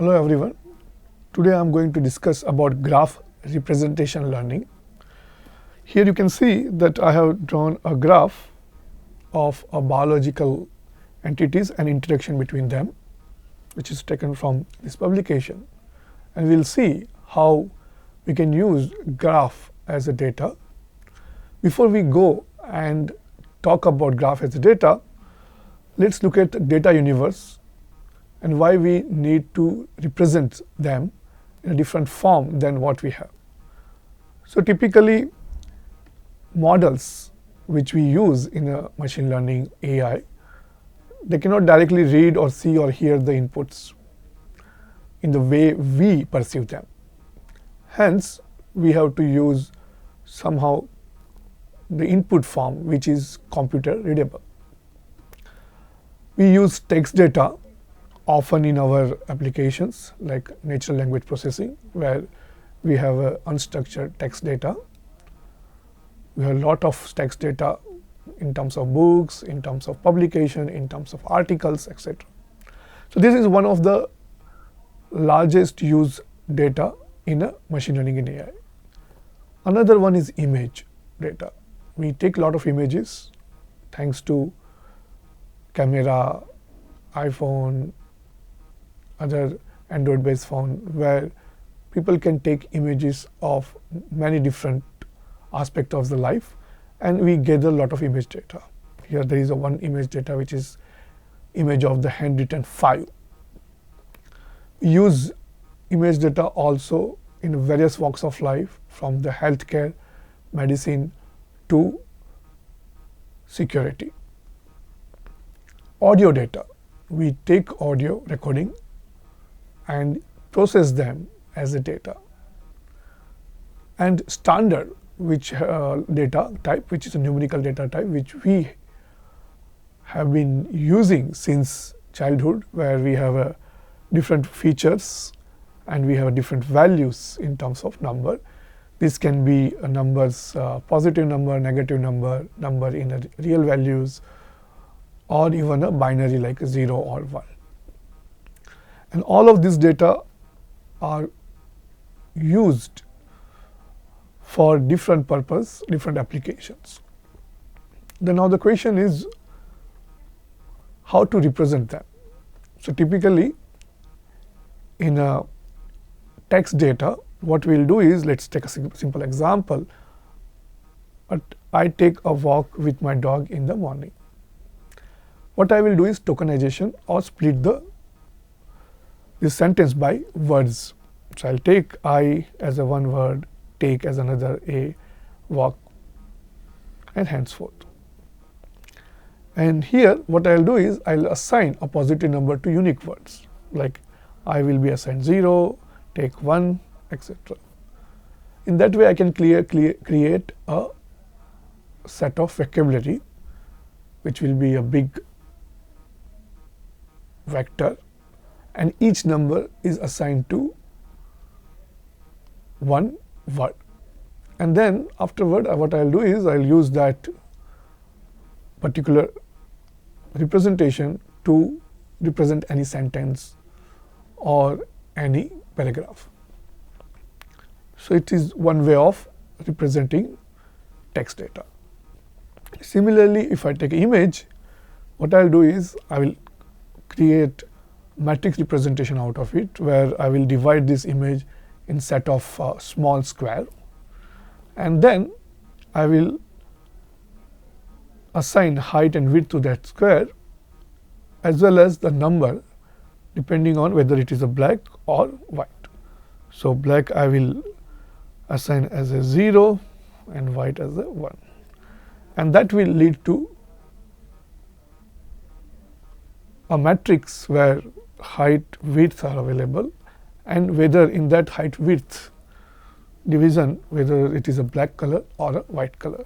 Hello everyone. Today I am going to discuss about graph representation learning. Here you can see that I have drawn a graph of a biological entities and interaction between them, which is taken from this publication, and we'll see how we can use graph as a data. Before we go and talk about graph as a data, let's look at data universe and why we need to represent them in a different form than what we have. So typically models which we use in a machine learning AI, they cannot directly read or see or hear the inputs in the way we perceive them. Hence, we have to use somehow the input form which is computer readable. We use text data often in our applications like natural language processing, where we have unstructured text data. We have a lot of text data in terms of books, in terms of publication, in terms of articles, etc. So this is one of the largest used data in a machine learning in AI. Another one is image data. We take a lot of images thanks to camera, iPhone, other Android based phone, where people can take images of many different aspects of the life, and we gather a lot of image data. Here there is a one image data which is image of the handwritten file. We use image data also in various walks of life, from the healthcare, medicine to security. Audio data. We take audio recording and process them as a data. And standard data type, which is a numerical data type, which we have been using since childhood, where we have different features and we have different values in terms of number. This can be a numbers, positive number, negative number, number in a real values, or even a binary like a 0 or 1. And all of this data are used for different purpose, different applications. Then now the question is how to represent them. So typically in a text data, what we'll do is, let's take a simple example. I take a walk with my dog in the morning. What I will do is tokenization or split this sentence by words. So I'll take I as a one word, take as another, a, walk, and henceforth. And here what I'll do is I'll assign a positive number to unique words, like I will be assigned 0, take 1, etc. In that way I can create a set of vocabulary which will be a big vector, and each number is assigned to one word. And then afterward what I'll do is I'll use that particular representation to represent any sentence or any paragraph. So it is one way of representing text data. Similarly, if I take an image, what I'll do is I will create matrix representation out of it, where I will divide this image in set of small square, and then I will assign height and width to that square, as well as the number depending on whether it is a black or white. So black I will assign as a 0 and white as a 1, and that will lead to a matrix where height, width are available, and whether in that height width division, whether it is a black color or a white color,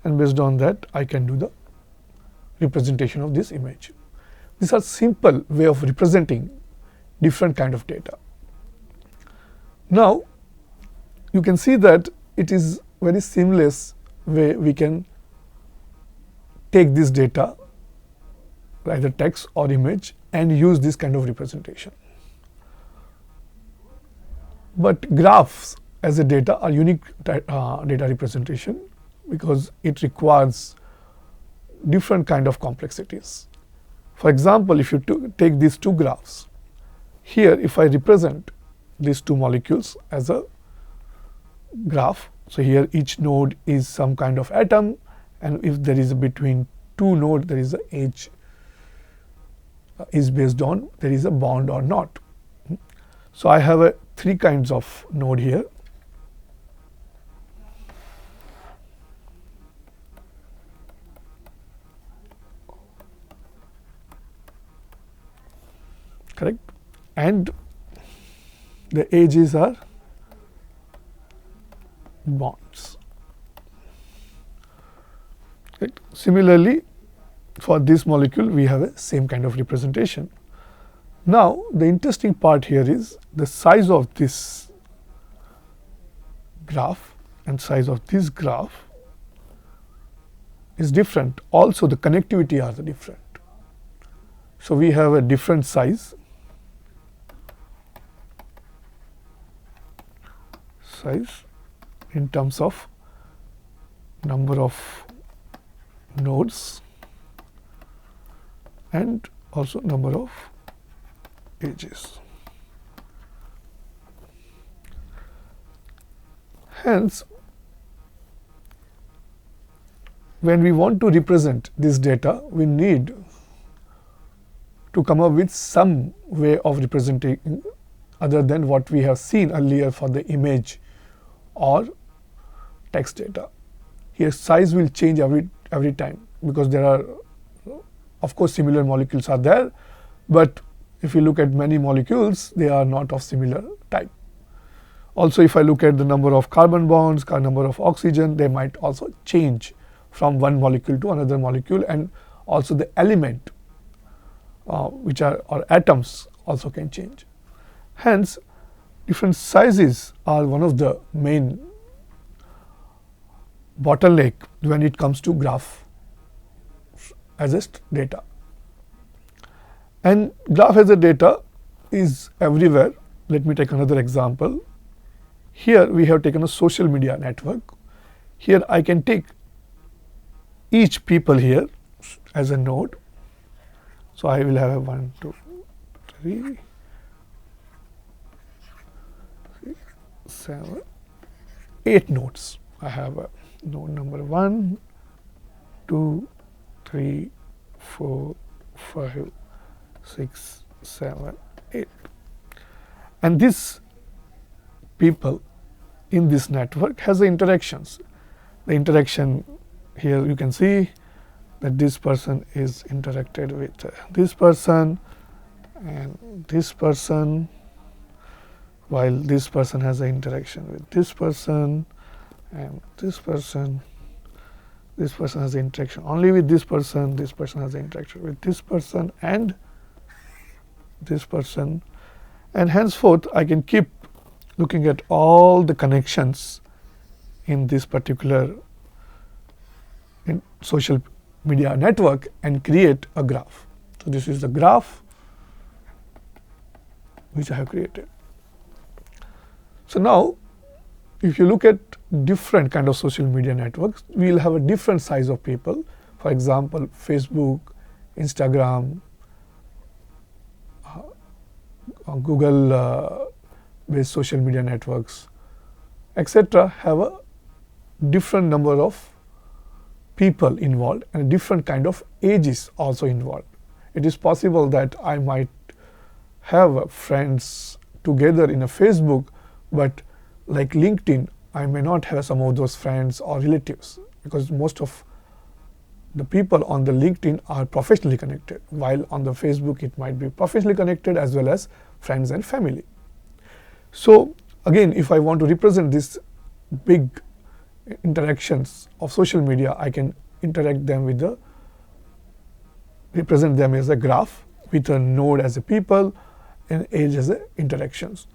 and based on that I can do the representation of this image. These are simple way of representing different kind of data. Now you can see that it is very seamless way we can take this data, either text or image, and use this kind of representation. But graphs as a data are unique data representation because it requires different kind of complexities. For example, if you take these two graphs, here if I represent these two molecules as a graph, so here each node is some kind of atom, and if there is between two nodes there is a edge is based on there is a bond or not. So I have a three kinds of node here. Correct, and the edges are bonds. Right. Similarly, for this molecule we have a same kind of representation. Now the interesting part here is the size of this graph and size of this graph is different. Also the connectivity are different. So we have a different size in terms of number of nodes and also number of edges. Hence, when we want to represent this data, we need to come up with some way of representing other than what we have seen earlier for the image or text data. Here size will change every time because there are, of course, similar molecules are there, but if you look at many molecules, they are not of similar type. Also, if I look at the number of carbon bonds, number of oxygen, they might also change from one molecule to another molecule, and also the element which are or atoms also can change. Hence, different sizes are one of the main bottleneck when it comes to graph as a data. And graph as a data is everywhere. Let me take another example. Here we have taken a social media network. Here I can take each people here as a node. So I will have a 1, 2, 3, 6, 7, 8 nodes. I have a node number 1, 2, 3, 4, 5, 6, 7, 8. And this people in this network has the interactions. The interaction here you can see that this person is interacted with this person and this person, while this person has an interaction with this person and this person. This person has an interaction only with this person has an interaction with this person and this person, and henceforth I can keep looking at all the connections in this particular social media network and create a graph. So this is the graph which I have created. So now if you look at different kind of social media networks, we will have a different size of people. For example, Facebook, Instagram, Google based social media networks, etc. have a different number of people involved and different kind of ages also involved. It is possible that I might have friends together in a Facebook, but like LinkedIn, I may not have some of those friends or relatives, because most of the people on the LinkedIn are professionally connected, while on the Facebook it might be professionally connected as well as friends and family. So again, if I want to represent this big interactions of social media, I can interact them with the represent them as a graph with a node as a people and age as a interactions.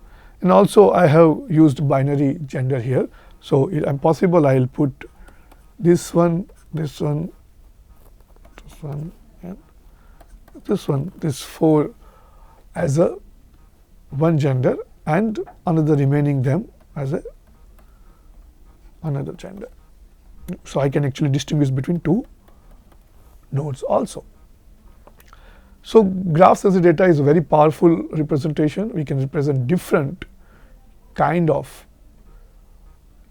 And also I have used binary gender here. So if possible, I will put this one, this one, this one, and this one, this 4 as a one gender, and another remaining them as another gender. So I can actually distinguish between two nodes also. So graphs as a data is a very powerful representation. We can represent different kind of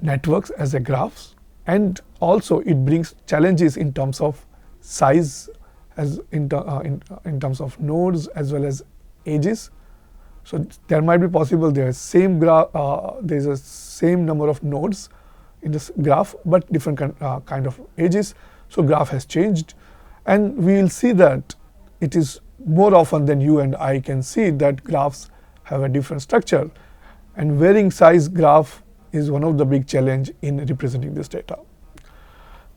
networks as a graphs, and also it brings challenges in terms of size, as in terms of nodes as well as edges. So there might be possible there is same graph, there is a same number of nodes in this graph, but different kind of edges. So graph has changed, and we will see that it is more often than you and I can see that graphs have a different structure, and varying size graph is one of the big challenge in representing this data.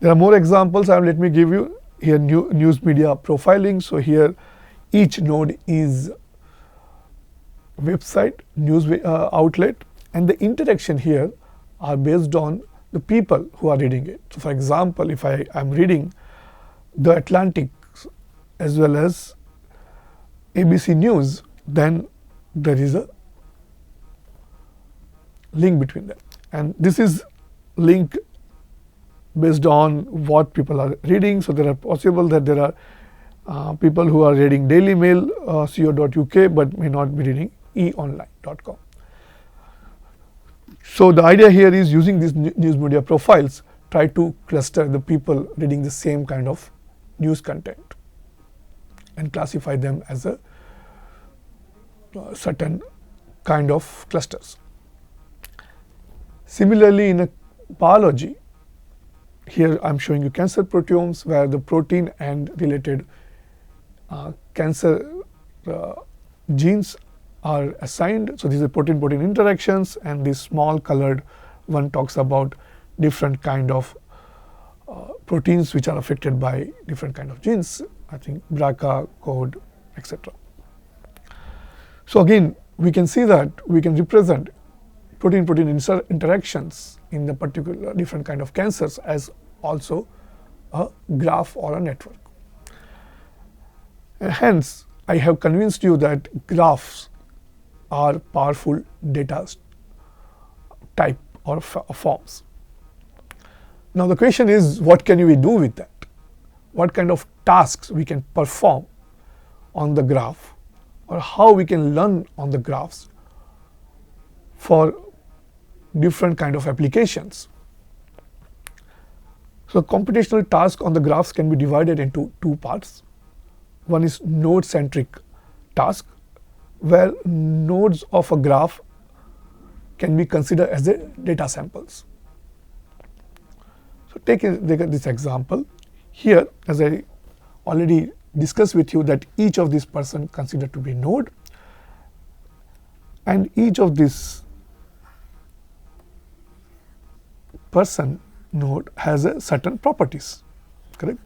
There are more examples. Let me give you here news media profiling. So here each node is website, news outlet, and the interaction here are based on the people who are reading it. So for example, if I am reading The Atlantic as well as ABC News, then there is a link between them, and this is link based on what people are reading. So there are possible that there are people who are reading Daily Mail co.uk but may not be reading eonline.com. So the idea here is using these news media profiles, try to cluster the people reading the same kind of news content and classify them as a certain kind of clusters. Similarly, in a biology, here I am showing you cancer proteomes, where the protein and related cancer genes are assigned. So these are protein-protein interactions, and this small colored one talks about different kind of proteins which are affected by different kind of genes, I think BRCA, code, etc. So again, we can see that we can represent protein-protein interactions in the particular different kind of cancers as also a graph or a network. And hence, I have convinced you that graphs are powerful data type or forms. Now the question is, what can we do with that? What kind of tasks we can perform on the graph, or how we can learn on the graphs for different kind of applications. So computational tasks on the graphs can be divided into two parts. One is node-centric task, where nodes of a graph can be considered as the data samples. So take this example. Here, as I already discussed with you, that each of these person considered to be node, and each of this person node has a certain properties, correct?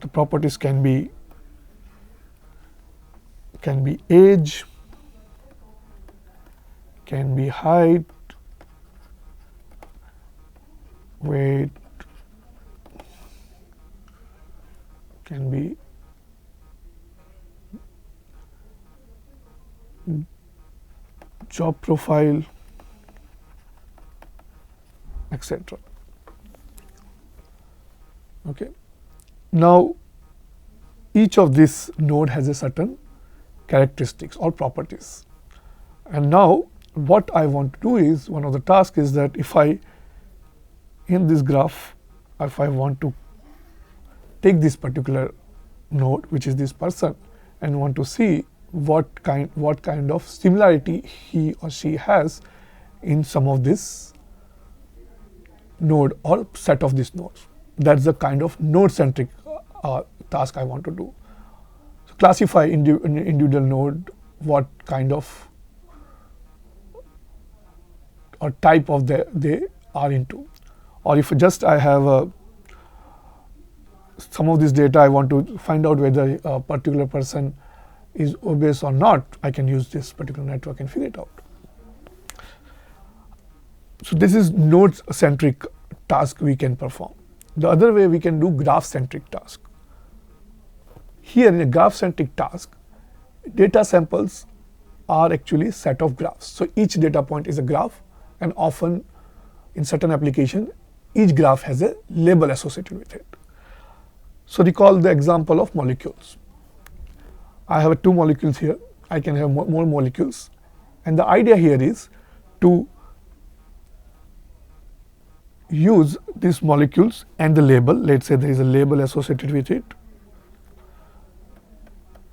The properties can be age, can be height, weight, can be job profile, etc. Okay. Now, each of this node has a certain characteristics or properties. And now, what I want to do is, one of the tasks is that if I, in this graph, if I want to take this particular node, which is this person, and want to see what kind of similarity he or she has in some of this node or set of these nodes. That's the kind of node-centric task I want to do. So classify individual node, what kind of or type of they are into. Or if just I have some of this data, I want to find out whether a particular person is obese or not, I can use this particular network and figure it out. So this is node-centric task we can perform. The other way we can do graph-centric task. Here in a graph-centric task, data samples are actually set of graphs. So each data point is a graph, and often in certain application each graph has a label associated with it. So recall the example of molecules. I have 2 molecules here. I can have more molecules, and the idea here is to use these molecules and the label. Let's say there is a label associated with it.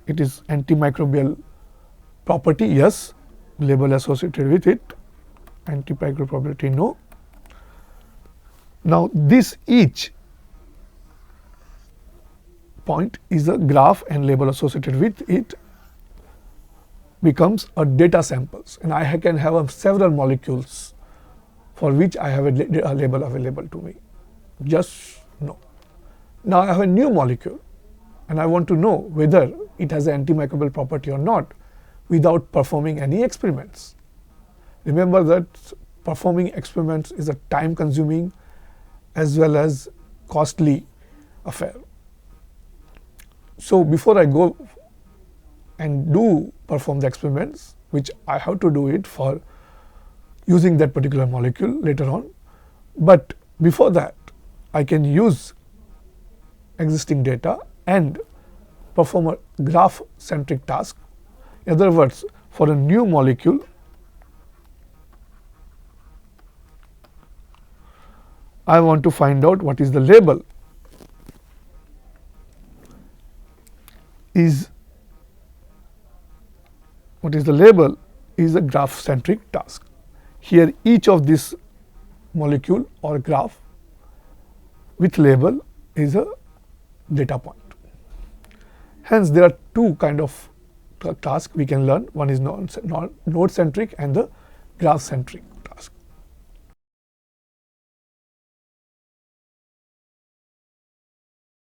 It is antimicrobial property, yes. Label associated with it. Antimicrobial property, no. Now this each point is a graph, and label associated with it becomes a data samples, and I can have several molecules for which I have a label available to me. Just no. Now I have a new molecule, and I want to know whether it has an antimicrobial property or not without performing any experiments. Remember that performing experiments is a time consuming as well as costly affair. So before I go and perform the experiments, which I have to do it for using that particular molecule later on, but before that I can use existing data and perform a graph centric task. In other words, for a new molecule, I want to find out what is the label. What is the label is a graph centric task. Here each of this molecule or graph with label is a data point. Hence there are 2 kind of tasks we can learn. One is node centric and the graph centric.